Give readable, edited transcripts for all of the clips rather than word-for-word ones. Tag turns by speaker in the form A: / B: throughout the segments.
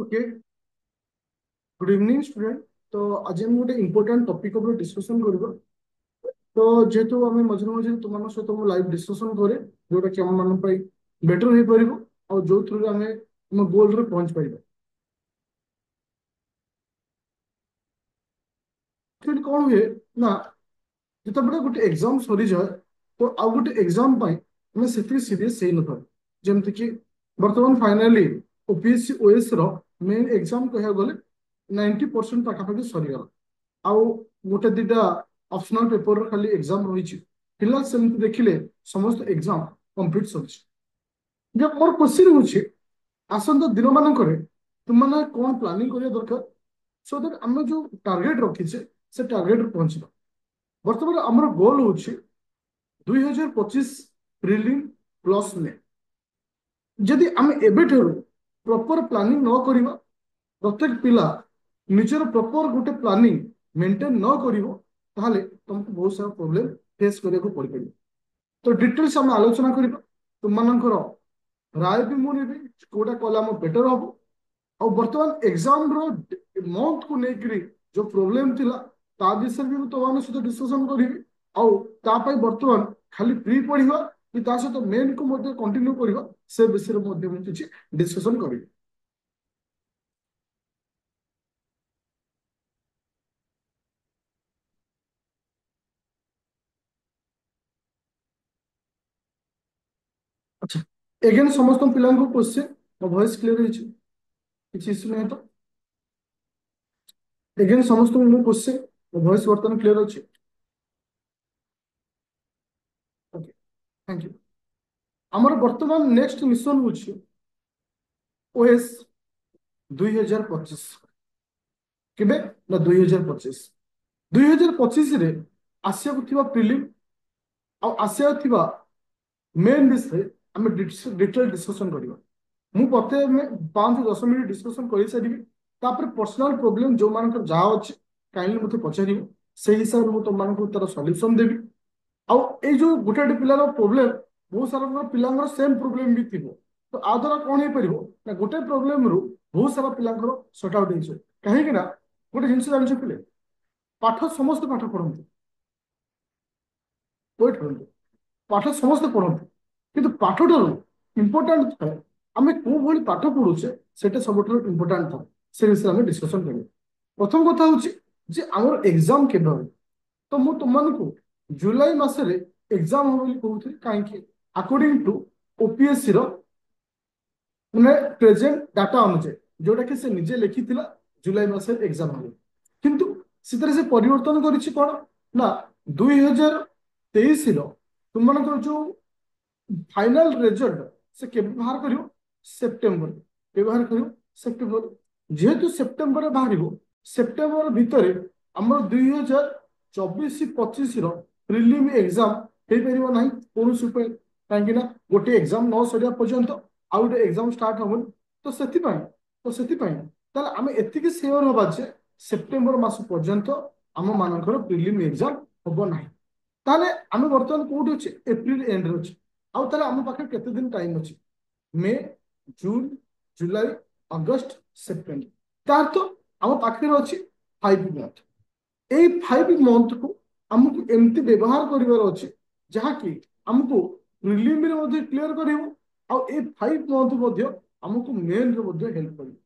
A: Okay. Good evening student. तो आज हम गोटे इंपोर्टाट टॉपिक ऊपर डिस्कशन करबो। तो जेहेतु आम मझे मझे तुम सहित मु लाइव डिस्कशन करे जोटा कि आम मान बेटर हो पारिबो और जो थ्रू आम आम गोल रे पहुंच पारिबा। एक्चुअली कौन हुए ना, जिते गोटे एग्जाम सरी जाए तो आउ गोटे एग्जाम आम से सीरीयस हो न जमती कि बर्तमान फाइनाली ओपीएससी ओएस रो मेन एग्जाम कह गले 90% पाखापाखि सरीगला। आउ गोटे दिटा ऑप्शनल पेपर खाली एग्जाम रही फिलहाल सेमती देखिले समस्त एग्जाम कंप्लीट सरी। जब मोर क्वेश्चन होछि आसंत दिन मानकरे तुमने कौन प्लानिंग करिया दरकार सो दैट आम जो टार्गेट रखीचे से टार्गेट पहुंचबा। बर्तमान आमर गोल होछि 2025 प्रिलिम प्लस में जदि आम एबेठू प्रॉपर प्लानिंग न करिबा प्रत्येक पिला निजर प्रॉपर गोटे प्लानिंग मेंटेन न करिवो ताहले तुमको बहुत सारा प्रॉब्लम फेस करिया को पड़ पड़ो। तो डिटेल्स हम आलोचना करिबा तुमମାନଙ୍କର राय भी मु नेबी कोटा कला हम बेटर हबो। और बर्तमान एग्जाम रो मंथ को लेकर जो प्रॉब्लम थिला ता विषय भी तुम सहित डिस्कशन करी। आउ तापाई बर्तमान खाली प्री पढ़िबा कि ता सहित मेन को मध्ये कंटिन्यू करिबा से विषय मध्ये मु किछि डिस्कशन करी। अच्छा, एगेन समस्त पिला क्वेश्चन मो वॉइस क्लियर होइछि किछि इश्यू नहीं तो? एगेन समस्त क्वेश्चन मो वॉइस बर्तमान क्लियर अछि? Okay, thank you. हमर वर्तमान नेक्स्ट मिशन होछि ओएस 2025। केबे ना 2025 2025 रे आसिया थिबा प्रिलिम आ आसिया थिबा मेन विषय आम डिटेल डिस्कशन करिबा। मु प्रत्येक 5-10 मिनट डिस्कशन कर सारी तापर पर्सनल प्रॉब्लम जो मान जहाँ अच्छे काइंडली मते पचार से हिसाब से तुम तार सॉल्यूशन देवी। आउ ए जो गोटे गोटे पिलार प्रॉब्लम बहुत सारा पिलांगर सेम प्रॉब्लम भी थिबो। तो आ द्वारा कौन हो पारिबो ना गोटे प्रॉब्लम रु बहुत सारा पिलांगर सॉर्ट आउट हो कहीं ना गोटे जिनस जान पिले पाठ समस्त पाठ पढ़ते वेट करते पाठ समस्त पढ़ते किंतु पाठ इंपोर्टाट थाए आम कौ भाई पाठ पढ़ुचे से सब इंपोर्टाट था से विषय में डिस्कसन करें। प्रथम कथा हूँ आमर एग्जाम के तो मुझे तुमको जुलाई मसरे एग्जाम हम बोली कहूथि कहीं अकॉर्डिंग टू ओपीएससी रो मैंने प्रेजेंट डाटा अनुसार जोटा कि से निजे लिखी जुलाई मसरे एग्जाम हम किंतु से परिवर्तन करिछि कौन ना 2023 रो तुम जो फाइनल रिजल्ट से केबे बाहर करियो सेप्टेम्बर के बाहर करियो सेप्टेम्बर जेहेतु सेप्टेम्बर बाहर सेप्टेम्बर भितर आमर 2024-25 प्रिलिम एग्जाम हो पार ना कौन उपाय कहीं गोटे एग्जाम न सरिया पर्यंत आउ गोटे एग्जाम स्टार्ट हम तो आम एति सियोर हवा जे सेप्टेम्बर मास पर्यंत आम मानकर प्रिलिम एग्जाम हम ना ताले आम बर्तमान कौटी अच्छे एप्रिल एंड रे अच्छे आउ ताले आम पाखे केते दिन टाइम अच्छे मे जून जुलाई अगस्त सेप्टेम्बर तार तो आम पाखे अच्छे 5 मंथ। এই 5 मंथ को आमको एमती व्यवहार करिवार अच्छे जहाँकि आमको प्रिलिम रे मध्य क्लियर करिवो आउ ए 5 मंथ मध्य आमको मेन रे मध्य हेल्प करिवो।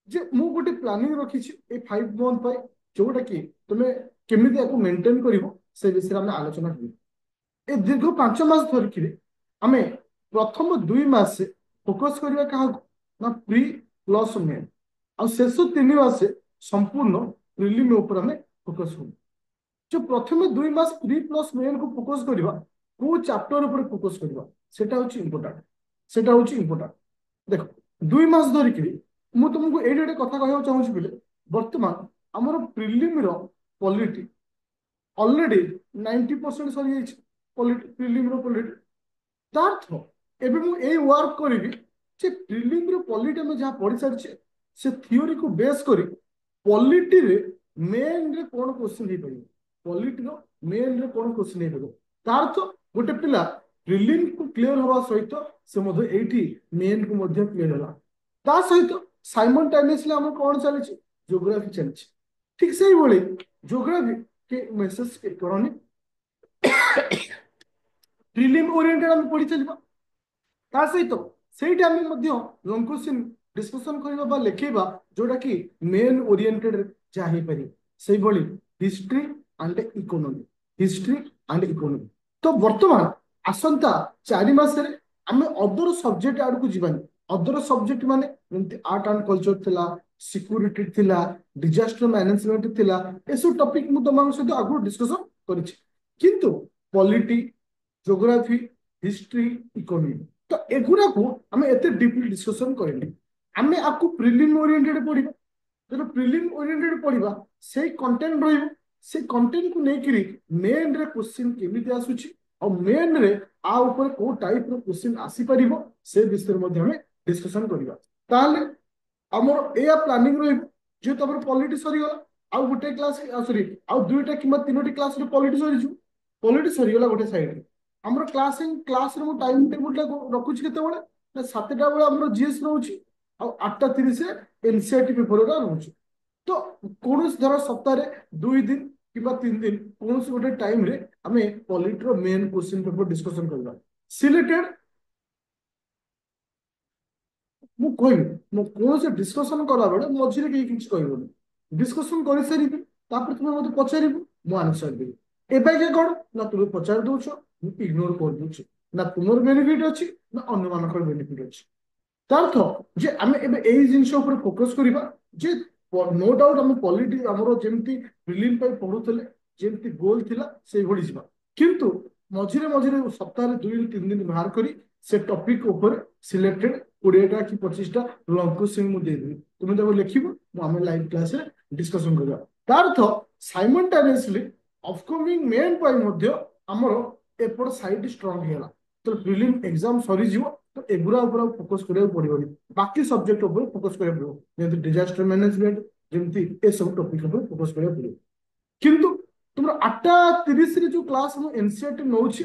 A: जे मु गोटे प्लानिंग रखिछि ए 5 मंथ पाई जोटा कि तुमे केमिति याको मेंटेन करिवो से विषय में आलोचना करिवो। ए दीर्घ 5 मास धरिकी आमे प्रथम 2 मास फोकस करिया कहा ना प्री प्लस मेन आ शेष 3 मास संपूर्ण प्रिलिम ऊपर हमें फोकस करू। जो प्रथम 2 मास प्री प्लस मेन को फोकस करवा को चैप्टर ऊपर फोकस करवा सेटा होची इंपोर्टेंट देखो 2 मास धरिकी मु तुमको एडी एडी कथा कहवा चाहूची बिले वर्तमान हमर प्रिलिम रो पॉलिटी ऑलरेडी 90% सरी जाइछि पॉलिटी प्रिलिम रो पॉलिटी तार्थ एबे मु ए वर्क करिवि जे प्रिलिम रो पॉलिटी में जहाँ पढ़ी सारिछे से थ्योरी को बेस करी पॉलिटी रे मेन रे कोन क्वेश्चन हे परिबो पॉलिटी रो मेन रे कोन क्वेश्चन हे परिबो तार तो गोटे पिला प्रिलिम को क्लियर हवा सहित से मध्य एठी मेन को मध्य क्लियर होला ता सहित साइमल्टेनियसली आम कौन चली ज्योग्राफी चली ठीक से ही भाई ज्योग्राफी के मेसेज करनी प्रिलिम ओरिएंटेड आम पढ़ी चलवा ता सहित ସେଇଠି ଆମେ ମଧ୍ୟ ଲଙ୍ଗ କୋଶ୍ଚିନ୍ ଡିସ୍କସନ କରିବା ବା ଲେଖେଇବା ଯୋଉଟା କି ମେନ୍ ଓରିଏଣ୍ଟେଡ୍ ଯାହା ହେଇପାରିବ ସେଇଭଳି history and economy history and economy ତ ବର୍ତ୍ତମାନ ଆସନ୍ତା 4 ମାସରେ ଆମେ ଅଦର ସବଜେକ୍ଟ ଆଡକୁ ଯିବାନି ଅଦର ସବଜେକ୍ଟ ମାନେ ଯେମିତି ଆର୍ଟ ଆଣ୍ଡ କଲଚର ଥିଲା ସିକ୍ୟୁରିଟି ଥିଲା ଡିଜାଷ୍ଟର ମ୍ୟାନେଜମେଣ୍ଟ ଥିଲା ଏସବୁ ଟପିକ ମୁଁ ତମମାନଙ୍କ ସହିତ ଆଗରୁ ଡିସ୍କସନ କରିଛି କିନ୍ତୁ ପଲିଟି ଜୋଗ୍ରାଫି ହିଷ୍ଟ୍ରି ଇକୋନୋମି तो एगुड़ा को आम एत डीपली डिस्कसन करेंगे आम आपको प्रिलिम ओरिएंटेड पढ़ा जो प्रिलिम ओरिएंटेड पढ़ा से कंटेंट रही से कंटेंट को लेकर मेन रे क्वेश्चन केमिति आसुची और मेन रे आ ऊपर को टाइप रो क्वेश्चन आसी परिबो से विषय मध्ये हमें डिस्कशन करिबा ताले हमर एया प्लानिंग रही जे तमर पॉलिटी सरी गला आ गुटे क्लास सॉरी आ दुईटा किबा तीनोटी क्लास रे पॉलिटी सरी छु पॉलिटी सरी गला गोटे साइड रे हमर क्लास रे मो टाइम टेबल टा रखुची केते बळे ना 7टा बळे हमर जीएस रहउची आ 8:30 रे एनसीईआरटी पेपर रा रहउची तो कोनोस धर सप्ताह रे 2 दिन किबा 3 दिन कोनोस गोटे टाइम रे हमें पॉलिटी रो मेन क्वेश्चन पेपर डिस्कशन करबा सिलेक्टेड मु कहबी मु कोनोस डिस्कशन करा बेले मझिरे के किछ कहबोनी डिस्कशन करि सारिबी तापर तुमे मते पचारिबो मु आंसर देबी एबे के कोन ना तुमे पचार दोछो इग्नोर कर दूचे ना तुमर बेनिफिट अच्छी ना अन्य मानकर बेनिफिट अच्छी तार्थ जे आमे एबे एई जिंस ऊपर फोकस करिबा जे नो डाउट हम पॉलिटी हमरो जेमती प्रिलिम पे पढुतले जेमती गोल थिला सेई भଳି जिबा किंतु मझिरे मझिरे सप्ताह रे 2 3 दिन बाहर करी से टॉपिक ऊपर सिलेक्टेड 20टा कि 25टा लॉन्ग क्वेश्चन मु दे देबी तुमे जब लिखिबो मु हम लाइव क्लास रे डिस्कशन करबा तार्थ साइमल्टेनियसली अपकमिंग मेन पॉइंट मध्ये हमरो एपट साइड स्ट्रांग हेला तो प्रिलिम एग्जाम सरी जीवो तो एगुरा ऊपर फोकस करिया पड़िबो बाकी सब्जेक्ट ऊपर फोकस करिया पड़िबो जेंति डिजास्टर मैनेजमेंट जेंति ए सब टॉपिक ऊपर फोकस करिया पड़िबो किंतु तुम 8:30 रे जो क्लास हम एनसीईआरटी नउछि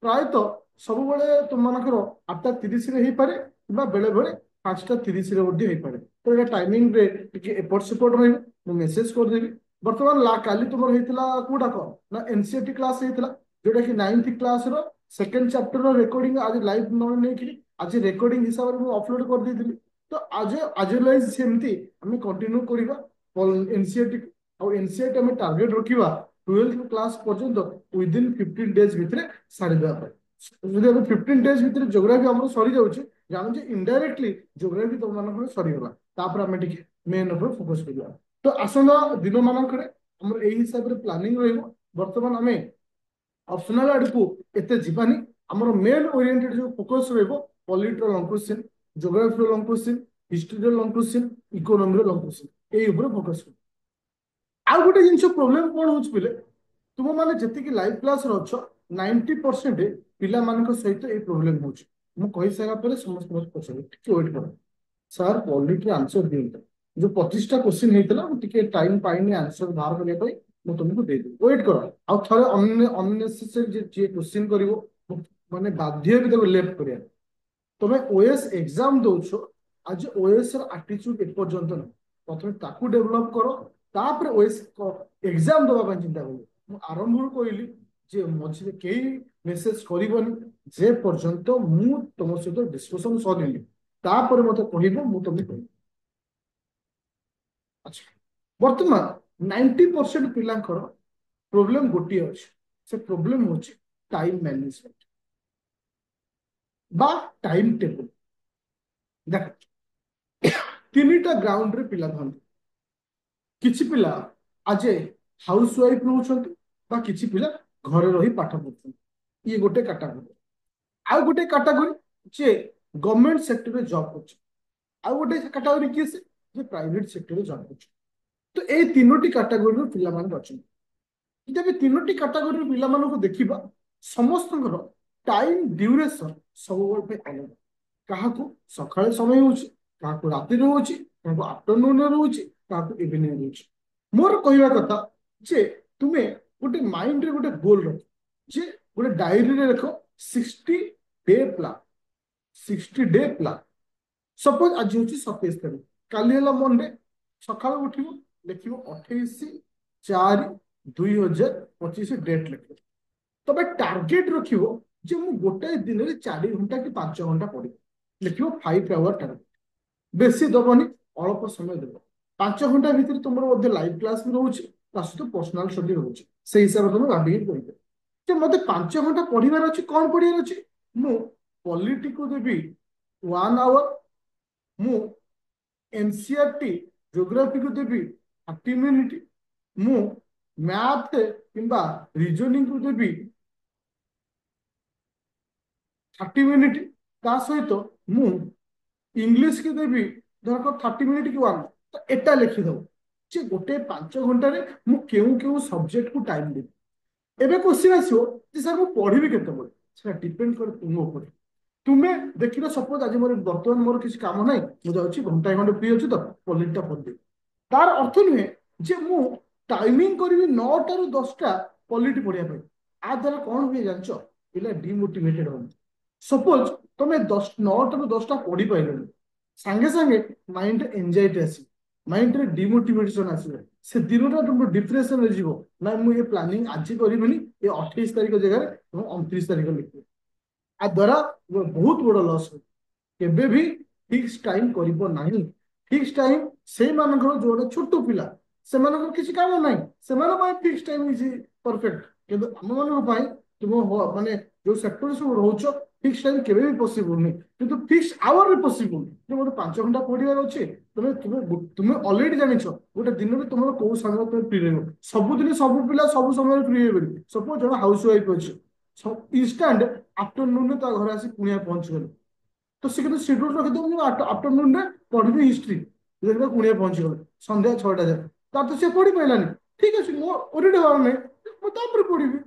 A: प्राय तो सब बेले तुम मानकर 8:30 रे हे पारे बा बेले बेले 5:30 रे मध्ये हे पारे तो ए टाइमिंग रे टिके एपट सेपट रहइबो मु मेसेज कर देबी वर्तमान ला काली तुमर हेतिला कोडा को ना एनसीईआरटी क्लास हेतिला जोटा कि 9th क्लास रो सेकंड चैप्टर रो रिकॉर्डिंग आज लाइव न नै कि आज रिकॉर्डिंग हिसाब रे मु अपलोड कर देतिली तो आज लाइव सेमती हम कंटिन्यू करिबा एनसीईआरटी और एनसीईआरटी हम टारगेट रखिबा 12th क्लास पर्यंत विद इन 15 डेज भितरे सारी देबा पर जदि हम 15 डेज भितरे ज्योग्राफी हमरो सरी जाउची जानु जे इनडायरेक्टली ज्योग्राफी तो मानकर सरी गला तापर हम टिके मेन ऊपर फोकस करिबा तो आसंदा दिन मानकर हमर एही हिसाब रे प्लानिंग रहइबो वर्तमान हमें ऑप्शनल आड़को एते जीवानी हमर मेन ओरिएंटेड जो फोकस रहबो पॉलिटी रो लॉन्ग क्वेश्चन ज्योग्राफी रो लॉन्ग क्वेश्चन हिस्ट्री रो लॉन्ग क्वेश्चन इकोनॉमी रो लॉन्ग क्वेश्चन एई ऊपर फोकस कर आ गोटे जिंस प्रॉब्लम कोन होछ बिले तुम माने जति कि लाइव क्लास रो छ 90% पिला मानक सहित ए प्रॉब्लम होछ मु कहि सारा पर समस्त मत पछरे टिके वेट कर सर पॉलिटी आंसर दियंत जो 25टा क्वेश्चन हेतला टिके टाइम पाइनी आंसर बाहर करिया पई मु तुमको दे दे वेट कर आ थरे अननेसेसरी जे क्वेश्चन करिवो माने बाध्य भी देखो लेफ्ट करिया तमे ओएस एग्जाम दोछो आज ओएस र एटीट्यूड ए पर्यंत न प्रथमे ताकू डेवलप करो तापर ओएस एग्जाम दबा ପାଇଁ चिंता करो मु आरंभ कहली जे मझे केही मेसेज करिवनी जे पर्यंत मु तुम सहित डिस्कशन सरिली तापर मते कहिबो मु तुमको कहबी अच्छा वर्तमान 90% पिलांकर प्रोब्लेम गोटी अछि से प्रोब्लेम होछि टाइम मैनेजमेंट बा टाइम टेबल देख तीनटा ग्राउंड रे पिला धन किछि पिला आज हाउस वाइफ रहउछंती बा किछि पिला घरे रही पाठ पढुछंती ये गोटे कैटेगरी आ गोटे कैटेगरी जे गवर्नमेंट सेक्टर रे जॉब करछ आ गोटे कैटेगरी किए से जे प्राइवेट सेक्टर रे जॉब करछ तो ए तीनोटी कैटेगरी रो पिला मान अछन जब ए तीनोटी कैटेगरी रो पिला मान को देखिबा समस्त टाइम ड्यूरेशन सब पे अलग काहाकू सकाळे समय होउची काहाकू राति रे होउची काहाकू आफ्टरनून रे होउची काहाकू इवनिंग रे होउची मोर कहवा कथा जे तुमे गोटे माइंड रे गोटे गोल रख जे गोटे डायरी रे रखो 60 day plan 60 day plan suppose आज होची 27 तारीख କାଲି ହେଲା ମଣ୍ଡେ, ସକାଳୁ ଉଠିବ, ଲେଖିବ 28/4/2025 ଡେଟ୍ ଲେଖିବ। তবে টার্গেট রখিব যে মু গোটাଏ দিନରେ 4 ঘন্টা କି 5 ঘন্টা পড়িବି, লেখিব 5 আওয়ার টার্গেট। বেশি দবনি, অল্প সময় দেব। 5 ঘন্টা ভিতরে তোমার মধ্যে লাইভ ক্লাস ବି রହୁଛି, ତା ସହିତ ପର୍ସନାଲ ଷ୍ଟଡି ରହୁଛି। ସେଇ ହିସାବରେ ତମେ ଭାବିକି କରିবে ଯେ ମତେ 5 ଘଣ୍ଟା ପଢିବାର ଅଛି। କଣ ପଢିବାର ଅଛି? ମୁଁ ପଲିଟିକୁ ଦେବି 1 ଆୱାର, ମୁଁ ଏନସିଆରଟି ଜିଓଗ୍ରାଫିକୁ ଦେବି 30 ମିନିଟ୍, ମୁଁ ମ୍ୟାଥ କିମ୍ବା ରିଜନିଂକୁ ଦେବି 30 ମିନିଟ୍, ତା ସହିତ ମୁଁ ଇଂଲିଶ କି ଦେବି ଧରକ 30 ମିନିଟ୍ କି 1। ତ ଏଟା ଲେଖିଦବ ଯେ ଗୋଟେ 5 ଘଣ୍ଟାରେ ମୁଁ କେଉଁ କେଉଁ ସବଜେକ୍ଟକୁ ଟାଇମ ଦେବି। ଏବେ କ୍ୱେଶ୍ଚିନ୍ ଆସିବ ଯେ ସାର୍ ମୁଁ ପଢିବି କେତେବେଳେ? ସେଟା ଡିପେଣ୍ଡ କରେ ତୁମ ଉପରେ। ତୁମେ ଦେଖିଲ ସପୋଜ ଆଜି ମୋର ବର୍ତ୍ତମାନ ମୋର କିଛି କାମ ନାହିଁ, ମୁଁ ଯାଉଛି ଘଣ୍ଟାଏ ଖଣ୍ଡେ ଫ୍ରି ଅଛି ତ ପଲିଟିଟା ପଢିଦେବି। ତାର ଅର୍ଥ ନୁହେଁ ଯେ ମୁଁ ଟାଇମିଂ କରିବି 9ଟାରୁ 10ଟା ପଲିଟି ପଢିବା ପାଇଁ। ଆ ଦ୍ୱାରା କଣ ହୁଏ ଜାଣିଛ? ପିଲା ଡିମୋଟିଭେଟେଡ ହୁଅନ୍ତି। ସପୋଜ ତମେ 9ଟାରୁ 10ଟା ପଢି ପାଇଲନି, ସାଙ୍ଗେ ସାଙ୍ଗେ ମାଇଣ୍ଡରେ ଏନଜାଇଟି ଆସିବ, ମାଇଣ୍ଡରେ ଡିମୋଟିଭେସନ ଆସିବ। ସେ ଦିନଟା ତୁମ ଡିପ୍ରେସନରେ ଯିବ। ନା ମୁଁ ଏ ପ୍ଲାନିଂ ଆଜି କରିବିନି, ଏ 28 ତାରିଖ ଜାଗାରେ ମୁଁ 29 ତାରିଖ ଲେଖିବି। ଆ ଦ୍ୱାରା ବହୁତ ବଡ ଲସ୍ ହୁଏ। କେବେ ବି ଫିକ୍ସ ଟାଇମ କରିବ ନାହିଁ। ଫିକ୍ସ ଟାଇମ ସେଇମାନଙ୍କର ଯୋଉଟା ଛୋଟ ପିଲା, ସେମାନଙ୍କର କିଛି କାମ ନାହିଁ, ସେମାନଙ୍କ ପାଇଁ ଫିକ୍ସ ଟାଇମ ଇଜ ପରଫେକ୍ଟ। କିନ୍ତୁ ଆମମାନଙ୍କ ପାଇଁ ତୁମ ମାନେ ଯୋଉ ସେକ୍ଟରରେ ସବୁ ରହୁଛ, ଫିକ୍ସ ଟାଇମ କେବେ ବି ପସିବୁଲ ନୁହେଁ। କିନ୍ତୁ ଫିକ୍ସ ଆୱାରରେ ପସିବୁଲ। ଯେ ଗୋଟେ 5 ଘଣ୍ଟା ପଢିବାର ଅଛି, ତମେ ତୁମେ ତୁମେ ଅଲରେଡି ଜାଣିଛ ଗୋଟେ ଦିନରେ ତୁମର କୋଉ ସମୟ ତମେ ଫ୍ରି ରହିବ। ସବୁଦିନ ସବୁ ପିଲା ସବୁ ସମୟରେ ଫ୍ରି ହେଇପାରିବେ। ସପୋଜ ଜଣେ ହାଉସ ୱାଇଫ ଅଛି, ଇନଷ୍ଟାଣ୍ଟ ଆଫ୍ଟରନୁନରେ ତା ଘରେ ଆସି କୁଣିଆ ପହଞ୍ଚିଗଲେ, তো সে কিন্তু শিডিউল ରଖିଦେବ ମୁଁ ଆଫ୍ଟରନୁନରେ ପଢିବି ହିଷ୍ଟ୍ରି। ଦେଖିବା କୁଣିଆ ପହଞ୍ଚିଗଲେ ସନ୍ଧ୍ୟା 6ଟା ଯାଏ, ତାର ତ ସେ ପଢି ପାଇଲାନି। ଠିକ ଅଛି, ମୋ ଓରିଡ୍ ହବାର ନାହିଁ, ମୁଁ ତାପରେ ପଢିବି।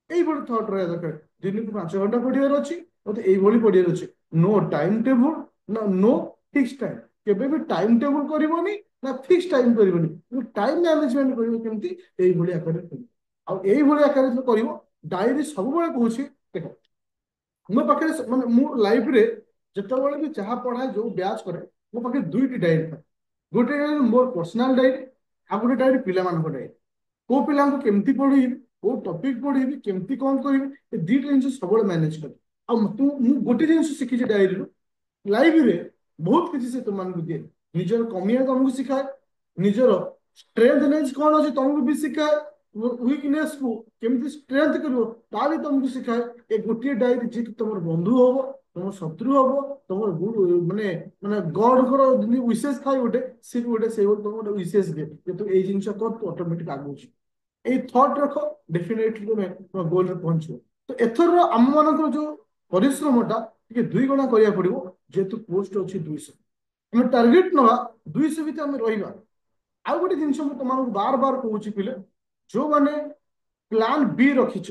A: এইଭଳି ଥଟ୍ ରହିବା ଦରକାର। ଦିନକୁ 5 ଘଣ୍ଟା ପଢିବାର ଅଛି, ମତେ ଏଇଭଳି ପଢିବାର ଅଛି। ନୋ ଟାଇମ ଟେବୁଲ, ନା ନୋ ଫିକ୍ସ ଟାଇମ। କେବେ ବି ଟାଇମ ଟେବୁଲ କରିବନି, ନା ଫିକ୍ସ ଟାଇମ କରିବନି। କିନ୍ତୁ ଟାଇମ ମ୍ୟାନେଜମେଣ୍ଟ କରିବ କେମିତି? ଏଇଭଳି ଆକାରରେ କରିବ। ଆଉ ଏଇଭଳି ଆକାରରେ ଯେତେବେଳେ କରିବ, ଡାଏରୀ ସବୁବେଳେ କହୁଛି ଦେଖ, ମୋ ପାଖରେ ମାନେ ମୁଁ ଲାଇଫରେ ଯେତେବେଳେ ବି ଯାହା ପଢାଏ, ଯୋଉ ବ୍ୟାଚ୍ କରେ, ମୋ ପାଖରେ ଦୁଇଟି ଡାଏରୀ ଥାଏ। ଗୋଟେ ଡାଏରୀ ମୋର ପର୍ସନାଲ ଡାଏରୀ, ଆଉ ଗୋଟେ ଡାଏରୀ ପିଲାମାନଙ୍କ ଡାଏରୀ। କୋଉ ପିଲାଙ୍କୁ କେମିତି ପଢେଇବି, କୋଉ ଟପିକ ପଢେଇବି, କେମିତି କଣ କରିବି, ଏ ଦିଟା ଜିନିଷ ସବୁବେଳେ ମ୍ୟାନେଜ କରେ। ଆଉ ମୁଁ ଗୋଟେ ଜିନିଷ ଶିଖିଛି ଡାଏରୀରୁ, ଲାଇଫରେ ବହୁତ କିଛି ସେ ତୁମମାନଙ୍କୁ ଦିଏ। ନିଜର କମିଆ ତମକୁ ଶିଖାଏ, ନିଜର ଷ୍ଟ୍ରେଂଥନେସ କଣ ଅଛି ତମକୁ ବି ଶିଖାଏ, ୱିକନେସ କୁ କେମିତି ଷ୍ଟ୍ରେଂଥ କରିବ ତା ବି ତମକୁ ଶିଖାଏ। ଏ ଗୋଟିଏ ଡାଏରୀ ଯିଏକି ତମର ବନ୍ଧୁ ହବ, ତମର ଶତ୍ରୁ ହବ, ତମର ମାନେ ମାନେ ଗଡଙ୍କର ୱିଶେଷ ଥାଏ ଗୋଟେ, ସେ ବି ଗୋଟେ ସେଇଭଳି ତମକୁ ଗୋଟେ ୱିଶେଷ ଦିଏ ଯେ ତୁ ଏଇ ଜିନିଷ କର, ତୁ ଅଟୋମେଟିକ ଆଗଉଛି। এই থଟ୍ ରଖ, ଡେଫିନେଟଲି ତମେ ତମ ଗୋଲରେ ପହଞ୍ଚିବ। ତ ଏଥର ଆମ ମାନଙ୍କର ଯୋଉ ପରିଶ୍ରମଟା ଟିକେ 2 ଗୁଣା କରିବାକୁ ପଡିବ। ଯେହେତୁ ପୋଷ୍ଟ ଅଛି 200, ଆମେ ଟାର୍ଗେଟ ନବା 200 ଭିତରେ ଆମେ ରହିବା। ଆଉ ଗୋଟେ ଜିନିଷ ମୁଁ ତମମାନଙ୍କୁ ବାର ବାର କହୁଛି ପିଲେ, ଯୋଉମାନେ ପ୍ଲାନ ବି ରଖିଛ,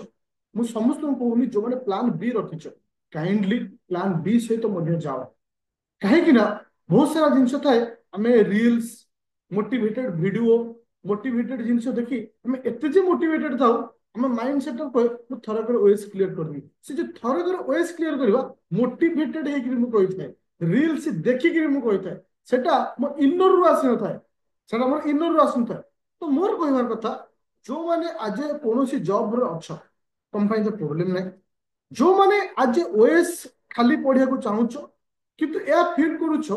A: ମୁଁ ସମସ୍ତଙ୍କୁ କହୁନି, ଯୋଉମାନେ ପ୍ଲାନ ବି ରଖିଛ କାଇଣ୍ଡଲି ପ୍ଲାନ ବି ସହିତ ମଧ୍ୟ ଯାଅ। କାହିଁକି ନା ବହୁତ ସାରା ଜିନିଷ ଥାଏ, ଆମେ ରିଲ୍ସ, ମୋଟିଭେଟେଡ ଭିଡିଓ, ମୋଟିଭେଟେଡ ଜିନିଷ ଦେଖି ଆମେ ଏତେ ଯେ ମୋଟିଭେଟେଡ ଥାଉ, ଆମ ମାଇଣ୍ଡ ସେଟ କହେ ମୁଁ ଥରକରେ ଓଏସ୍ କ୍ଲିୟର କରିବି। ସେ ଯୋଉ ଥରକରେ ଓଏସ୍ କ୍ଲିୟର କରିବା, ମୋଟିଭେଟେଡ ହେଇକିରି ମୁଁ କହିଥାଏ, ରିଲ୍ସ ଦେଖିକିରି ମୁଁ କହିଥାଏ, ସେଟା ମୋ ଇନରରୁ ଆସିନଥାଏ, ସେଟା ମୋର ଇନରରୁ ଆସିନଥାଏ। ତ ମୋର କହିବାର କଥା, ଯୋଉମାନେ ଆଜି କୌଣସି ଜବରେ ଅଛ, ତମ ପାଇଁ ତ ପ୍ରୋବ୍ଲେମ ନାହିଁ। ଯୋଉମାନେ ଆଜି ଓଏସ୍ ଖାଲି ପଢିବାକୁ ଚାହୁଁଛ, କିନ୍ତୁ ଏହା ଫିଲ୍ କରୁଛ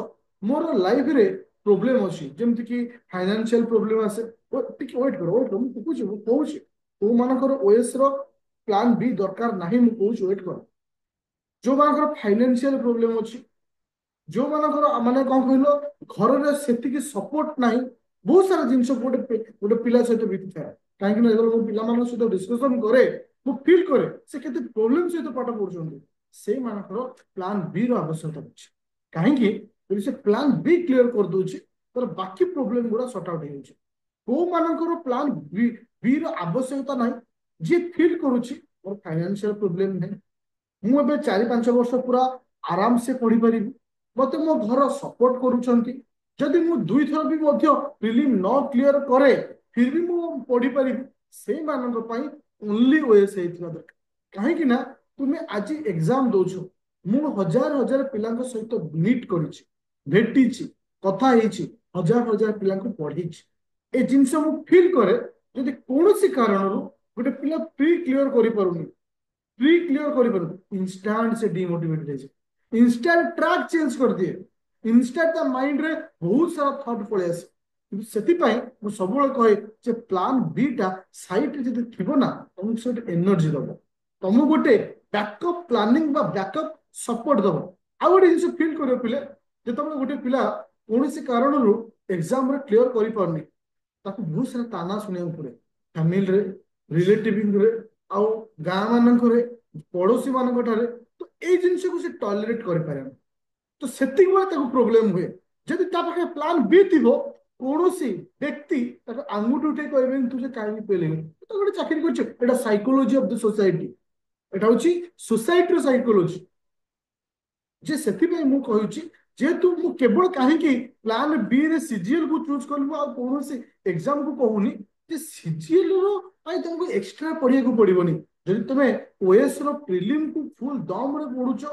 A: ମୋର ଲାଇଫରେ ପ୍ରୋବ୍ଲେମ ଅଛି, ଯେମିତି କି ଫାଇନାନ୍ସିଆଲ ପ୍ରୋବ୍ଲେମ ଆସେ, ଟିକେ ୱେଟ୍ କର, ମୁଁ କହୁଛି କୋଉମାନଙ୍କର ଓଏସ୍ ର ପ୍ଲାନ ବି ଦରକାର ନାହିଁ, ମୁଁ କହୁଛି ୱେଟ୍ କର। ଯୋଉମାନଙ୍କର ଫାଇନାନ୍ସିଆଲ ପ୍ରୋବ୍ଲେମ ଅଛି, ଯୋଉମାନଙ୍କର ମାନେ କଣ କହିଲ, ଘରରେ ସେତିକି ସପୋର୍ଟ ନାହିଁ, ବହୁତ ସାରା ଜିନିଷ ଗୋଟେ ପିଲା ସହିତ ବିତିଥାଏ। କାହିଁକି ନା ଯେତେବେଳେ ମୁଁ ପିଲାମାନଙ୍କ ସହିତ ଡିସ୍କସନ କରେ, ମୁଁ ଫିଲ୍ କରେ ସେ କେତେ ପ୍ରୋବ୍ଲେମ ସହିତ ପାଠ ପଢୁଛନ୍ତି। ସେଇମାନଙ୍କର ପ୍ଲାନ ବି ର ଆବଶ୍ୟକତା ଅଛି। କାହିଁକି? ଯଦି ସେ ପ୍ଲାନ ବି କ୍ଲିୟର କରିଦଉଛି, ତାର ବାକି ପ୍ରୋବ୍ଲେମ ଗୁଡା ସର୍ଟ ଆଉଟ ହେଇଯାଉଛି। କୋଉମାନଙ୍କର ପ୍ଲାନ ବି ର ଆବଶ୍ୟକତା ନାହିଁ, ଯିଏ ଫିଲ୍ କରୁଛି ମୋର ଫାଇନାନ୍ସିଆଲ ପ୍ରୋବ୍ଲେମ ନାହିଁ, ମୁଁ ଏବେ 4-5 ବର୍ଷ ପୁରା ଆରାମସେ ପଢିପାରିବି, ମତେ ମୋ ଘର ସପୋର୍ଟ କରୁଛନ୍ତି, ଯଦି ମୁଁ 2 ଥର ବି ମଧ୍ୟ ପ୍ରିଲିମ୍ ନ କ୍ଲିୟର କରେ ଫିର ବି ମୁଁ ପଢିପାରିବି, ସେଇମାନଙ୍କ ପାଇଁ ଓନ୍ଲି ଓଏସ୍ ହେଇଥିବା ଦରକାର। କାହିଁକି ନା ତୁମେ ଆଜି ଏକ୍ସାମ ଦଉଛ, ମୁଁ ହଜାର ହଜାର ପିଲାଙ୍କ ସହିତ ମିଟ୍ କରିଛି, ଭେଟିଛି, କଥା ହେଇଛି, ହଜାର ହଜାର ପିଲାଙ୍କୁ ପଢେଇଛି। ଏ ଜିନିଷ ମୁଁ ଫିଲ୍ କରେ ଯଦି କୌଣସି କାରଣରୁ ଗୋଟେ ପିଲା ପ୍ରି କ୍ଲିୟର କରିପାରୁନି, ପ୍ରି କ୍ଲିୟର କରିପାରୁନି, ଇନଷ୍ଟାଣ୍ଟ ସେ ଡିମୋଟିଭେଟେଡ ହେଇଯାଏ, ଇନଷ୍ଟାଣ୍ଟ ଟ୍ରାକ୍ ଚେଞ୍ଜ କରିଦିଏ, ଇନଷ୍ଟାଣ୍ଟ ତା ମାଇଣ୍ଡରେ ବହୁତ ସାରା ଥଟ୍ ପଳେଇ ଆସେ। କିନ୍ତୁ ସେଥିପାଇଁ ମୁଁ ସବୁବେଳେ କହେ ଯେ ପ୍ଲାନ୍ ବି ଟା ସାଇଡରେ ଯଦି ଥିବ ନା ତମକୁ ସେଠି ଏନର୍ଜି ଦବ, ତମକୁ ଗୋଟେ ବ୍ୟାକଅପ୍ ପ୍ଲାନିଂ ବା ବ୍ୟାକଅପ୍ ସପୋର୍ଟ ଦବ। ଆଉ ଗୋଟେ ଜିନିଷ ଫିଲ୍ କରିବ ପିଲେ, ଯେତେବେଳେ ଗୋଟେ ପିଲା କୌଣସି କାରଣରୁ ଏକ୍ସାମରେ କ୍ଲିୟର କରିପାରୁନି, ତାକୁ ବହୁତ ସାରା ତାନା ଶୁଣିବାକୁ ପଡେ, ଫ୍ୟାମିଲିରେ, ରିଲେଟିଭରେ, ଆଉ ଗାଁ ମାନଙ୍କରେ, ପଡୋଶୀ ମାନଙ୍କ ଠାରେ। ତ ଏଇ ଜିନିଷକୁ ସେ ଟଲରେଟ୍ କରିପାରେ ନା। ତ ସେତିକି ବେଳେ ତାକୁ ପ୍ରୋବ୍ଲେମ ହୁଏ। ଯଦି ତା ପାଖରେ ପ୍ଲାନ୍ ବି ଥିବ, କୌଣସି ବ୍ୟକ୍ତି ତାକୁ ଆଙ୍ଗୁଠି ଉଠେଇ କହିବେନି ତୁ ଯେ କାହିଁକି ପେଲିନି, ତୁ ଗୋଟେ ଚାକିରି କରିଛୁ, ଏଟା ସାଇକୋଲୋଜି ଅଫ ଦ ସୋସାଇଟି, ଏଟା ହଉଛି ସୋସାଇଟିର ସାଇକୋଲୋଜି। ଯେ ସେଥିପାଇଁ ମୁଁ କହୁଛି ଯେହେତୁ ମୁଁ କେବଳ କାହିଁକି ପ୍ଲାନ୍ ବି ରେ ସିଜିଏଲ କୁ ଚୁଜ କରିବୁ ଆଉ କୌଣସି ଏକ୍ସାମ କୁ କହୁନି ଯେ ସିଜିଏଲ ର ପାଇଁ ତମକୁ ଏକ୍ସଟ୍ରା ପଢିବାକୁ ପଡିବନି। ଯଦି ତମେ ଓଏସ ର ପ୍ରିଲିମ କୁ ଫୁଲ ଦମ ରେ ପଢୁଛ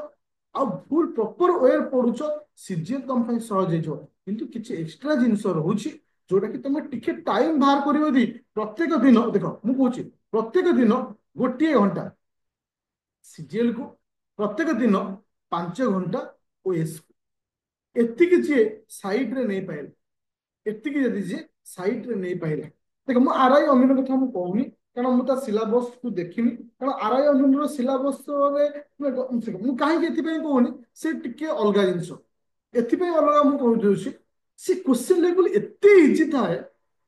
A: ଆଉ ଫୁଲ ପ୍ରପର ୱେ ପଢୁଛ, ସିଜିଏଲ ତମ ପାଇଁ ସହଜ ହେଇଯିବ। କିନ୍ତୁ କିଛି ଏକ୍ସଟ୍ରା ଜିନିଷ ରହୁଛି ଯୋଉଟା କି ତମେ ଟିକେ ଟାଇମ ବାହାର କରିବ। ଯଦି ପ୍ରତ୍ୟେକ ଦିନ ଦେଖ ମୁଁ କହୁଛି ପ୍ରତ୍ୟେକ ଦିନ ଗୋଟିଏ ଘଣ୍ଟା ସିଜିଏଲ କୁ, ପ୍ରତ୍ୟେକ ଦିନ 5 ଘଣ୍ଟା ଓଏସ୍ କୁ, ଏତିକି ଯିଏ ସାଇଡରେ ନେଇପାରିଲା, ଏତିକି ଯଦି ଯିଏ ସାଇଡରେ ନେଇପାରିଲା। ଦେଖ ମୁଁ ଆରଆଇ ଅମିନ କଥା ମୁଁ କହୁନି କାରଣ ମୁଁ ତା ସିଲାବସ କୁ ଦେଖିନି, କାରଣ ଆରଆଇ ଅମିନର ସିଲାବସରେ ମୁଁ କାହିଁକି ଏଥିପାଇଁ କହୁନି, ସେ ଟିକେ ଅଲଗା ଜିନିଷ। ଏଥିପାଇଁ ଅଲଗା ମୁଁ କହିଦେଉଛି, ସେ କ୍ୱେଶ୍ଚିନ୍ ଲେବୁଲ ଏତେ ଇଜି ଥାଏ,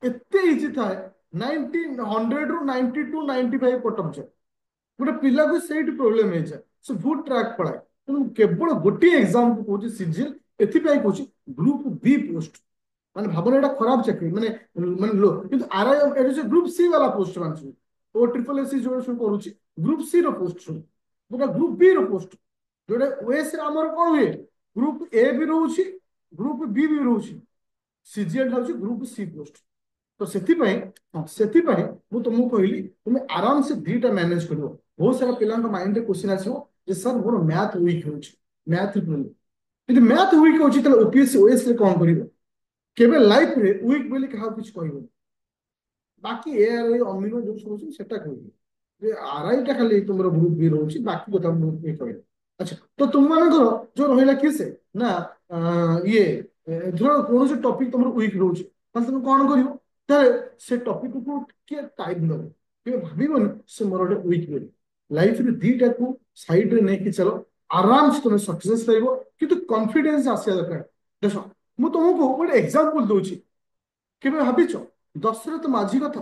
A: ଏତେ ଇଜି ଥାଏ, 100 ରୁ 92 95 କଟଅଫ ଯାଏ। ଗୋଟେ ପିଲାକୁ ସେଇଠି ପ୍ରୋବ୍ଲେମ ହେଇଯାଏ, ସେ ବହୁତ ଟ୍ରାକ୍ ପଳାଏ। ତେଣୁ କେବଳ ଗୋଟିଏ ଏକ୍ସାମ୍ପଲ କହୁଛି ସିଜିଏଲ, ଏଥିପାଇଁ କହୁଛି ଗ୍ରୁପ ବି ପୋଷ୍ଟ, ମାନେ ଭାବନା ଏଟା ଖରାପ ଚାକିରି, ମାନେ ମାନେ लो, କିନ୍ତୁ ଆରଆଇ ଏଟା ଗ୍ରୁପ ସି ବାଲା ପୋଷ୍ଟ ମାନେ ସବୁ ଓ ଟ୍ରିପଲ ଏସି ଯୋଉ ସବୁ କରୁଛି ଗ୍ରୁପ ସି ର ପୋଷ୍ଟ ସବୁ, ଯୋଉଟା ଗ୍ରୁପ ବି ର ପୋଷ୍ଟ, ଯୋଉଟା ଓଏସ ରେ ଆମର କଣ ହୁଏ ଗ୍ରୁପ ଏ ବି ରହୁଛି, ଗ୍ରୁପ ବି ରହୁଛି, ସିଜିଏଲ ଟା ହଉଛି ଗ୍ରୁପ ସି ପୋଷ୍ଟ। ତ ସେଥିପାଇଁ ସେଥିପାଇଁ ମୁଁ ତୁମକୁ କହିଲି ତୁମେ ଆରାମସେ ଦିଟା ମ୍ୟାନେଜ କରିବ। ବହୁତ ସାରା ପିଲାଙ୍କ ମାଇଣ୍ଡରେ କ୍ୱେଶ୍ଚିନ୍ ଆସିବ ଯେ ସାର୍ ମୋର ମ୍ୟାଥ ୱିକ୍ ହେଉଛି, ମ୍ୟାଥ ଯଦି ମ୍ୟାଥ ୱିକ୍ ହେଉଛି ତାହେଲେ ଓପିଏସସି ଓଏସ ରେ କଣ କରିବ? କେବେ ଲାଇଫରେ ୱିକ୍ ବୋଲି କାହାକୁ କିଛି କହିବନି। ବାକି ଏ ଆର ଅମିନ ଯୋଉ ସବୁ ଅଛି ସେଟା କହିବି ଯେ ଆରଆଇ ଟା ଖାଲି ତୁମର ଗ୍ରୁପ ବି ରହୁଛି, ବାକି କଥା ମୁଁ କହିବି। ଆଚ୍ଛା, ତ ତୁମମାନଙ୍କର ଯୋଉ ରହିଲା କି ସେ ନା ଇଏ ଧର କୌଣସି ଟପିକ ତମର ୱିକ୍ ରହୁଛି, ତାହେଲେ ତମେ କଣ କରିବ? ତାହେଲେ ସେ ଟପିକକୁ ଟିକେ ଟାଇମ ଦବ, କେବେ ଭାବିବନି ସେ ମୋର ଗୋଟେ ୱିକ୍ ବୋଲି। ଲାଇଫରେ ଦିଟାକୁ ସାଇଡରେ ନେଇକି ଚାଲ, ଆରାମସେ ତମେ ସକ୍ସେସ ପାଇବ, କିନ୍ତୁ କନଫିଡେନ୍ସ ଆସିବା ଦରକାର। ଦେଖ ମୁଁ ତମକୁ ଗୋଟେ ଏକ୍ସାମ୍ପଲ ଦଉଛି, କେବେ ଭାବିଛ ଦଶରଥ ମାଝୀ କଥା?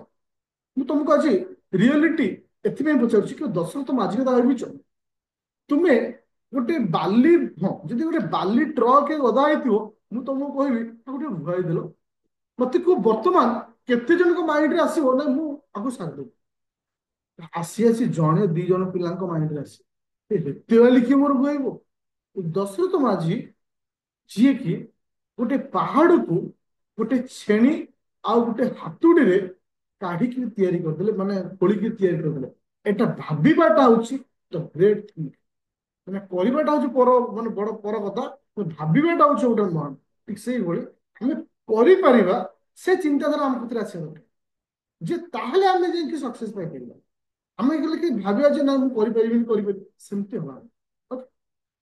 A: ମୁଁ ତମକୁ ଆଜି ରିଅଲିଟି ଏଥିପାଇଁ ପଚାରୁଛି କି ଦଶରଥ ମାଝୀ କଥା ଭାବିଛ? ତୁମେ ଗୋଟେ ବାଲି, ହଁ ଯଦି ଗୋଟେ ବାଲି ଟ୍ରକ ଗଦା ହେଇଥିବ, ମୁଁ ତମକୁ କହିବି ତାକୁ ଟିକେ ଭୁଆଇ ଦେଲ, ମତେ କୁହ ବର୍ତ୍ତମାନ କେତେ ଜଣଙ୍କ ମାଇଣ୍ଡରେ ଆସିବ ନା ମୁଁ ଆକୁ ସାରିଦେବି? ଆସି ଆସି ଜଣେ ଦି ଜଣ ପିଲାଙ୍କ ମାଇଣ୍ଡରେ ଆସେ ଏତେ ବାଲି କିଏ ମୋର ଭୁଆଇବ? ଦଶରଥ ମାଝୀ ଯିଏକି ଗୋଟେ ପାହାଡକୁ ଗୋଟେ ଛେଣି ଆଉ ଗୋଟେ ହାତୁଡିରେ କାଢିକି ତିଆରି କରିଦେଲେ, ମାନେ ଖୋଳିକି ତିଆରି କରିଦେଲେ। ଏଟା ଭାବିବାଟା ହଉଛି ଦ ଗ୍ରେଟ୍ ଥିଙ୍ଗ, ମାନେ କରିବାଟା ହଉଛି ପର ମାନେ ବଡ ପର କଥା, ଭାବିବାଟା ହଉଛି ଗୋଟେ ମହାନ। ଠିକ ସେଇଭଳି ଆମେ କରିପାରିବା, ସେ ଚିନ୍ତାଧାରା ଆମ ଭିତରେ ଆସିବା ଦରକାର, ଯେ ତାହେଲେ ଆମେ ଯାଇକି ସକ୍ସେସ ପାଇପାରିବା। ଆମେ କହିଲେ କି ଭାବିବା ଯେ ନା ମୁଁ କରିପାରିବିନି, କରିପାରିବି, ସେମିତି ହବା।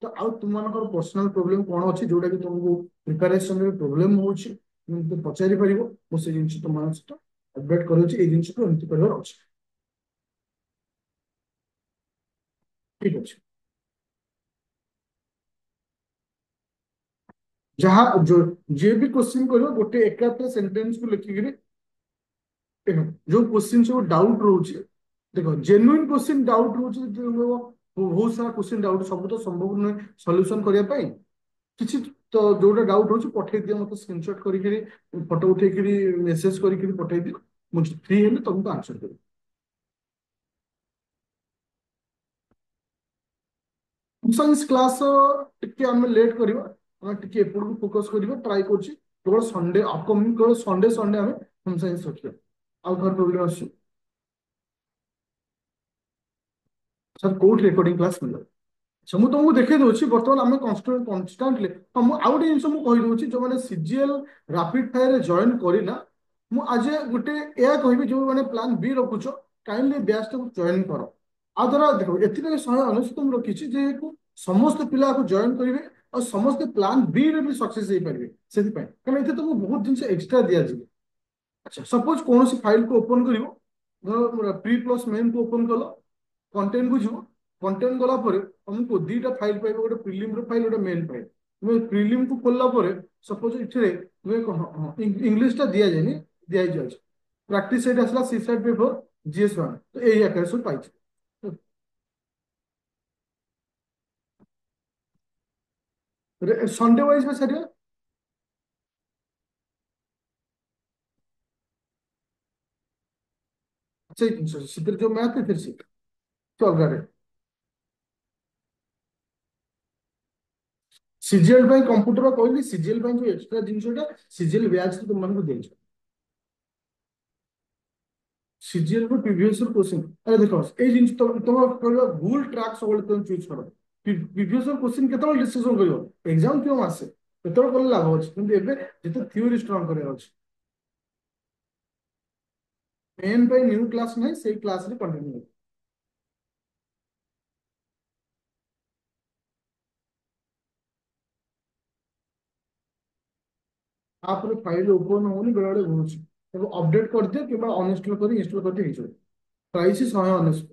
A: ତ ଆଉ ତୁମମାନଙ୍କର ପର୍ସନାଲ ପ୍ରୋବ୍ଲେମ କଣ ଅଛି ଯୋଉଟା କି ତୁମକୁ ପ୍ରିପାରେସନରେ ପ୍ରୋବ୍ଲେମ ହଉଛି, ମତେ ପଚାରି ପାରିବ। ମୁଁ ସେ ଜିନିଷ ତୁମମାନଙ୍କ ସହିତ ଅପଡେଟ କରୁଛି, ଏଇ ଜିନିଷକୁ ଏମିତି କରିବାର ଅଛି। ଠିକ ଅଛି, ଯାହା ଯିଏ ବି କ୍ୱେଶ୍ଚିନ୍ କରିବ ଗୋଟେ ଏକାନ୍ତ ସେଣ୍ଟେନ୍ସକୁ ଲେଖିକିରି ଦେଖ, ଯୋଉ କ୍ୱେଶ୍ଚିନ୍ ସବୁ ଡାଉଟ୍ ରହୁଛି, ଦେଖ ଜେନୁଇନ କ୍ୱେଶ୍ଚିନ୍ ଡାଉଟ୍ ରହୁଛି, ବହୁତ ସାରା କ୍ୱେଶ୍ଚିନ୍ ଡାଉଟ୍, ସବୁ ତ ସମ୍ଭବ ନୁହେଁ ସଲ୍ୟୁସନ କରିବା ପାଇଁ। କିଛି ତ ଯୋଉଟା ଡାଉଟ୍ ରହୁଛି ପଠେଇ ଦିଅ ମତେ ସ୍କ୍ରିନଶଟ କରିକିରି, ଫଟୋ ଉଠେଇକିରି ମେସେଜ କରିକିରି ପଠେଇ ଦିଅ, ମୁଁ ଫ୍ରି ହେଲେ ତମକୁ ଆନ୍ସର ଦେବି। ସାଇନ୍ସ କ୍ଲାସ ଟିକେ ଆମେ ଲେଟ୍ କରିବା, ଆମେ ଟିକେ ଏପଟକୁ ଫୋକସ କରିବା, ଟ୍ରାଏ କରୁଛି କେବଳ ସଣ୍ଡେ ଅପକମିଂ, କେବଳ ସଣ୍ଡେ ସଣ୍ଡେ ଆମେ ହୋମ ସାଇନ୍ସ ରଖିବା। ଆଉ ଘର ପ୍ରୋବ୍ଲେମ ଆସୁଛି ସାର୍ କୋଉଠି ରେକର୍ଡିଂ କ୍ଲାସ ମିଳିବ? ଆଚ୍ଛା ମୁଁ ତମକୁ ଦେଖେଇ ଦଉଛି ବର୍ତ୍ତମାନ ଆମେ କନଷ୍ଟାଣ୍ଟଲି ହଁ ମୁଁ ଆଉ ଗୋଟେ ଜିନିଷ ମୁଁ କହିଦଉଛି ଯୋଉମାନେ ସିଜିଏଲ ରାପିଡ ଫାୟାରରେ ଜଏନ୍ କରିନା ମୁଁ ଆଜି ଗୋଟେ ଏହା କହିବି ଯୋଉମାନେ ପ୍ଲାନ୍ ବି ରଖୁଛ କାଇଣ୍ଡଲି ବ୍ୟାଚଟାକୁ ଜଏନ୍ କର ଆଉ ଧର ଦେଖ ଏଥିପାଇଁ 199 ମୁଁ ରଖିଛି ଯେହେତୁ ସମସ୍ତ ପିଲା ଆକୁ ଜଏନ୍ କରିବେ ଆଉ ସମସ୍ତେ ପ୍ଲାନ୍ ବି ରେ ବି ସକ୍ସେସ୍ ହେଇପାରିବେ ସେଥିପାଇଁ କାରଣ ଏଥିରେ ତମକୁ ବହୁତ ଜିନିଷ ଏକ୍ସଟ୍ରା ଦିଆଯିବ ଆଚ୍ଛା ସପୋଜ କୌଣସି ଫାଇଲକୁ ଓପନ କରିବ ଧର ପ୍ରି ପ୍ଲସ୍ ମେନ୍ କୁ ଓପନ କଲ କଣ୍ଟେଣ୍ଟ କୁ ଯିବ କଣ୍ଟେଣ୍ଟ ଗଲା ପରେ ତମକୁ ଦିଟା ଫାଇଲ ପାଇବ ଗୋଟେ ପ୍ରିଲିମ ର ଫାଇଲ ଗୋଟେ ମେନ୍ ଫାଇଲ ତୁମେ ପ୍ରିଲିମ କୁ ଖୋଲିଲା ପରେ ସପୋଜ ଏଥିରେ ତୁମେ ଇଂଲିଶ ଟା ଦିଆଯାଇନି ଦିଆଯାଇଛି ପ୍ରାକ୍ଟିସ ସେଟ୍ ଆସିଲା ସି ସାଇଟ୍ ପେପର GS1 ତ ଏଇ ଆକାରରେ ସବୁ ପାଇଛି ସଣ୍ଡେ ୱାଇଜ ବା ସାରିବା ସେଇ ଜିନିଷ ସେଥିରେ ଯୋଉ ମ୍ୟାଥ ଏଥିରେ ସେ ଅଲଗାରେ ସିଜିଏଲ ପାଇଁ କମ୍ପ୍ୟୁଟର କହିଲି ସିଜିଏଲ ପାଇଁ ଯୋଉ ଏକ୍ସଟ୍ରା ଜିନିଷଟା ସିଜିଏଲ ବ୍ୟାଚ୍ ତୁମମାନଙ୍କୁ ଦିଆଯିବ ସିଜିଏଲ ରୁ ପ୍ରିଭିୟସ କ୍ୱେଶ୍ଚନ ଆରେ ଦେଖ ଏଇ ଜିନିଷ ତମେ କହିବ ଭୁଲ ଟ୍ରାକ୍ ସବୁବେଳେ ତମେ ଚୁଜ୍ କର ପ୍ରିଭିୟସ କ୍ୱେଶ୍ଚନ କେତେବେଳେ ଡିସିସନ କରିବ ଏକ୍ସାମ କେଉଁ ମାସେ କେତେବେଳେ କଲେ ଲାଭ ଅଛି କିନ୍ତୁ ଏବେ ଯେତେ ଥିଓରି ଷ୍ଟ୍ରଙ୍ଗ କରିବାର ଅଛି ମେନ୍ ପାଇଁ ନ୍ୟୁ କ୍ଲାସ୍ ନାହିଁ ସେଇ କ୍ଲାସରେ କଣ୍ଟିନ୍ୟୁ ତାପରେ ଫାଇଲ ଓପନ ହଉନି ବେଳେ ବେଳେ ଘୁରୁଛି ତାକୁ ଅପଡେଟ କରିଦିଅ କିମ୍ବା ଅନଇନଷ୍ଟଲ କରି ଇନଷ୍ଟଲ କରିଦିଅ ହେଇଯିବ ପ୍ରାଇସ୍ 199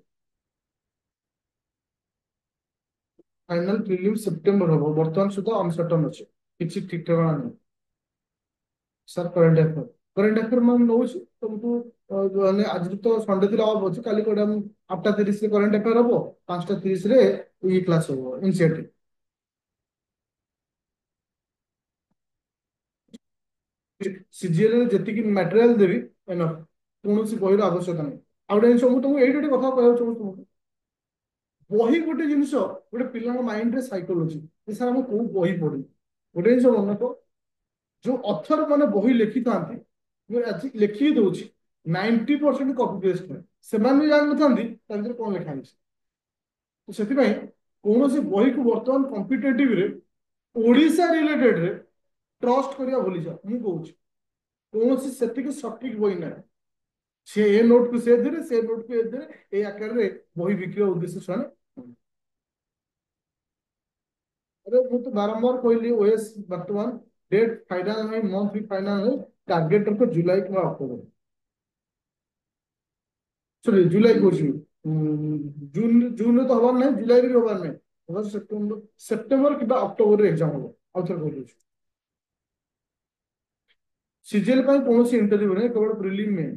A: ଫାଇନାଲ ପ୍ରିଲିମ୍ ସେପ୍ଟେମ୍ବର ହବ ବର୍ତ୍ତମାନ ସୁଦ୍ଧା ଅନସର୍ଟନ ଅଛି କିଛି ଠିକ ଠିକଣା ନାହିଁ ସାର୍ କରେଣ୍ଟ ଆଫେୟାର ମୁଁ ନଉଛି ତମକୁ ମାନେ ଆଜି ତ ସଣ୍ଡେ ଥିଲା ଅଫ୍ ଅଛି କାଲି କୋଉଟା 8ଟା 30ରେ କରେଣ୍ଟ ଆଫେୟାର ହବ 5ଟା 30ରେ ଇ କ୍ଲାସ ହବ ଏନସିଆରଟି ସିଜିଏଲ ରେ ଯେତିକି ମ୍ୟାଟେରିଆଲ ଦେବି ଏନଫ୍ କୌଣସି ବହିର ଆବଶ୍ୟକତା ନାହିଁ ଆଉ ଗୋଟେ ଜିନିଷ ମୁଁ ତମକୁ ଏଇଠି ଗୋଟେ କଥା କହିବାକୁ ଚାହୁଁଛି ତୁମକୁ ବହି ଗୋଟେ ଜିନିଷ ଗୋଟେ ପିଲାଙ୍କ ମାଇଣ୍ଡରେ ସାଇକୋଲୋଜି ସାର୍ ଆମେ କୋଉ ବହି ପଢିବୁ ଗୋଟେ ଜିନିଷ ମନେ ରଖ ଯୋଉ ଅଥର ମାନେ ବହି ଲେଖିଥାନ୍ତି ମୁଁ ଆଜି ଲେଖିକି ଦଉଛି 90% କପି ପେଷ୍ଟ ନୁହେଁ ସେମାନେ ବି ଜାଣିନଥାନ୍ତି ତା ଭିତରେ କଣ ଲେଖା ହେଇଛି ତ ସେଥିପାଇଁ କୌଣସି ବହିକୁ ବର୍ତ୍ତମାନ କମ୍ପିଟେଟିଭରେ ଓଡ଼ିଶା ରିଲେଟେଡରେ ଟ୍ରଷ୍ଟ କରିବା ଭୁଲିଯାଅ ମୁଁ କହୁଛି କୌଣସି ସେତିକି ସଠିକ ବହି ନାହିଁ ସେ ଏ ନୋଟକୁ ସେ ଧୀରେ ସେ ନୋଟକୁ ଏ ଧୀରେ ଏଇ ଆକାରରେ ବହି ବିକିବା ଉଦ୍ଦେଶ୍ୟ ସେମାନେ अरे वो तो बारंबार କହିଲି ଓଏସ୍ ବର୍ତ୍ତମାନ ଡେଟ୍ ଫାଇନାଲ ନାହିଁ ମନ୍ଥ ବି ଫାଇନାଲ ନାହିଁ ଟାର୍ଗେଟ ରଖ ଜୁଲାଇ କିମ୍ବା ଅକ୍ଟୋବର ସରି ଜୁଲାଇ କହୁଛି ଜୁନରେ ତ ହବାର ନାହିଁ ଜୁଲାଇରେ ବି ହବାର ନାହିଁ ଅଗଷ୍ଟ ସେପ୍ଟେମ୍ବର କିମ୍ବା ଅକ୍ଟୋବରରେ ଏକ୍ଜାମ ହବ ଆଉ ଥରେ କହିଦଉଛି ସିଜିଏଲ ପାଇଁ କୌଣସି ଇଣ୍ଟରଭ୍ୟୁ ନାହିଁ କେବଳ ପ୍ରିଲିମ୍ ମେନ୍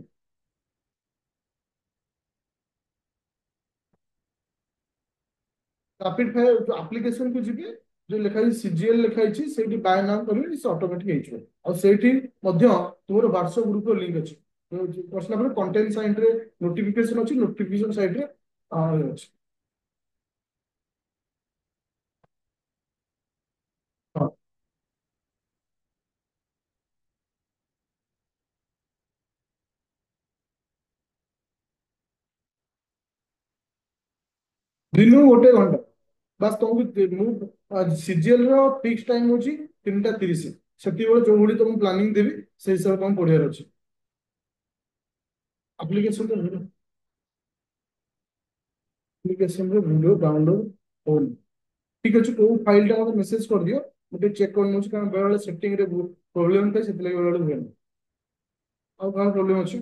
A: ରାପିଡ ଫାୟାର ଯୋଉ ଆପ୍ଲିକେସନ କୁ ଯିବେ ଯୋଉ ଲେଖା ହେଇଛି ସିଜିଏଲ ଲେଖା ହେଇଛି ସେଇଠି ବାୟ ନାମ କରିବେ ସେ ଅଟୋମେଟିକ ହେଇଯିବ ଆଉ ସେଇଠି ମଧ୍ୟ ତୁମର ହ୍ୱାଟ୍ସଆପ ଗ୍ରୁପର ଲିଙ୍କ ଅଛି ପଶିଲା ପରେ କଣ୍ଟେଣ୍ଟ ସାଇଟରେ ନୋଟିଫିକେସନ ଅଛି ନୋଟିଫିକେସନ ସାଇଟରେ ଅଛି ହଁ ଦିନକୁ 1 ଘଣ୍ଟା ବାସ୍ ତମକୁ ମୁଁ ସିଜିଏଲ ର ଫିକ୍ସ ଟାଇମ ହଉଛି 3ଟା 30 ସେତିକିବେଳେ ଯୋଉ ଭଳି ତମକୁ ପ୍ଲାନିଂ ଦେବି ସେଇ ହିସାବରେ ତମକୁ ପଢିବାର ଅଛି ଆପ୍ଲିକେସନ ଆପ୍ଲିକେସନରେ ଭିଡ଼ିଓ ଡାଉନଲୋଡ ହଉନି ଠିକ ଅଛି କୋଉ ଫାଇଲଟା ମତେ ମେସେଜ କରିଦିଅ ମୁଁ ଟିକେ ଚେକ୍ କରିନେଉଛି କାରଣ ବେଳେବେଳେ ସେଟିଂରେ ପ୍ରୋବ୍ଲେମ ଥାଏ ସେଥିଲାଗି ବେଳେବେଳେ ହୁଏନି ଆଉ କଣ ପ୍ରୋବ୍ଲେମ ଅଛି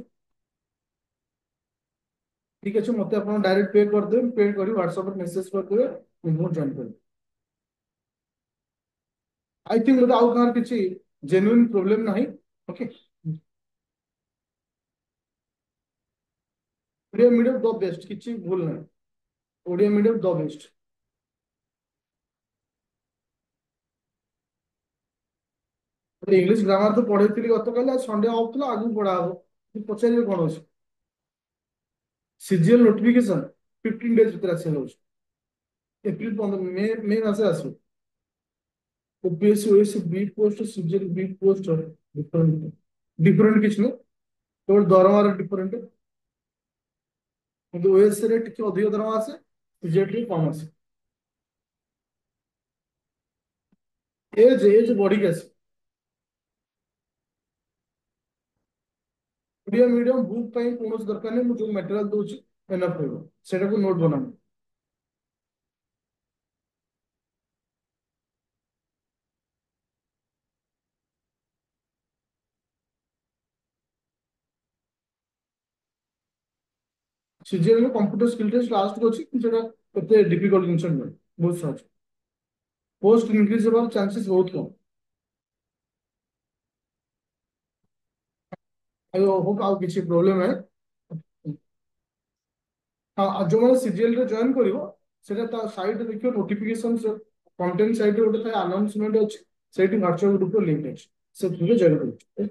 A: ଠିକ ଅଛି ମତେ ଆପଣ ଡାଇରେକ୍ଟ ପେ କରିଦେବେ ପେ କରି ହ୍ୱାଟ୍ସଆପରେ ମେସେଜ କରିଦେବେ ମୁଁ ଜଏନ୍ କରିବି ଆଇ ଥିଙ୍କ ବୋଧେ ଆଉ କାହାର କିଛି ଜେନ୍ୟୁନ୍ ପ୍ରୋବ୍ଲେମ ନାହିଁ okay Odia medium the best କିଛି ଭୁଲ ନାହିଁ Odia medium the best English grammar ତ ପଢେଇଥିଲି ଗତକାଲି ଆଉ ସଣ୍ଡେ ଅଫ୍ ଥିଲା ଆଗକୁ ପଢା ହବ ପଚାରିବେ କଣ ଅଛି ସିଜିଏଲ ନୋଟିଫିକେସନ 15 ଡେଜ ଭିତରେ ଆସିବା ଯାଉଛି ଏପ୍ରିଲ 15 ମେ ମାସରେ ଆସିବ ଓପିଏସସି ଓଏସସି ବି ପୋଷ୍ଟ ସିଜିଏଲ ବି ପୋଷ୍ଟ ଡିଫରେଣ୍ଟ ଡିଫରେଣ୍ଟ କିଛି ନୁହଁ କେବଳ ଦରମାର ଡିଫରେଣ୍ଟ କିନ୍ତୁ ଓଏସସି ରେ ଟିକେ ଅଧିକ ଦରମା ଆସେ ସିଜିଏଲ ଟିକେ କମ ଆସେ ଏଜ୍ ବଢିକି ଆସିବ। ଓଡିଆ ମିଡିୟମ ବୁକ୍ ପାଇଁ କୌଣସି ଦରକାର ନାହିଁ, ମୁଁ ଯୋଉ ମ୍ୟାଟେରିଆଲ ଦଉଛି ଏନଫ୍ ରହିବ। ସେଟାକୁ ନୋଟ୍ ବନାନ୍ତୁ। ସିଜିଏଲ ର କମ୍ପ୍ୟୁଟର ସ୍କିଲ୍ ଟେଷ୍ଟ ଲାଷ୍ଟ ଅଛି, କିନ୍ତୁ ସେଟା ଏତେ ଡିଫିକଲ୍ଟ ଜିନିଷ ନୁହେଁ, ବହୁତ ସହଜ। ପୋଷ୍ଟ ଇନକ୍ରିଜ ହେବାର ଚାନ୍ସେସ୍ ବହୁତ କମ୍। ଆଉ hope ଆଉ କିଛି ପ୍ରୋବ୍ଲେମ ନାହିଁ। ହଁ, ଆଉ ଯୋଉମାନେ ସିଜିଏଲ ରେ ଜଏନ୍ କରିବ, ସେଟା ତା ସାଇଡରେ ଦେଖିବ ନୋଟିଫିକେସନ କଣ୍ଟେଣ୍ଟ ସାଇଡରେ ଗୋଟେ ଥାଏ ଆନାଉନ୍ସମେଣ୍ଟ ଅଛି, ସେଇଠି ଭର୍ଚୁଆଲ ଗ୍ରୁପର ଲିଙ୍କ ଅଛି, ସେଥିରେ ଜଏନ୍ କରିବ।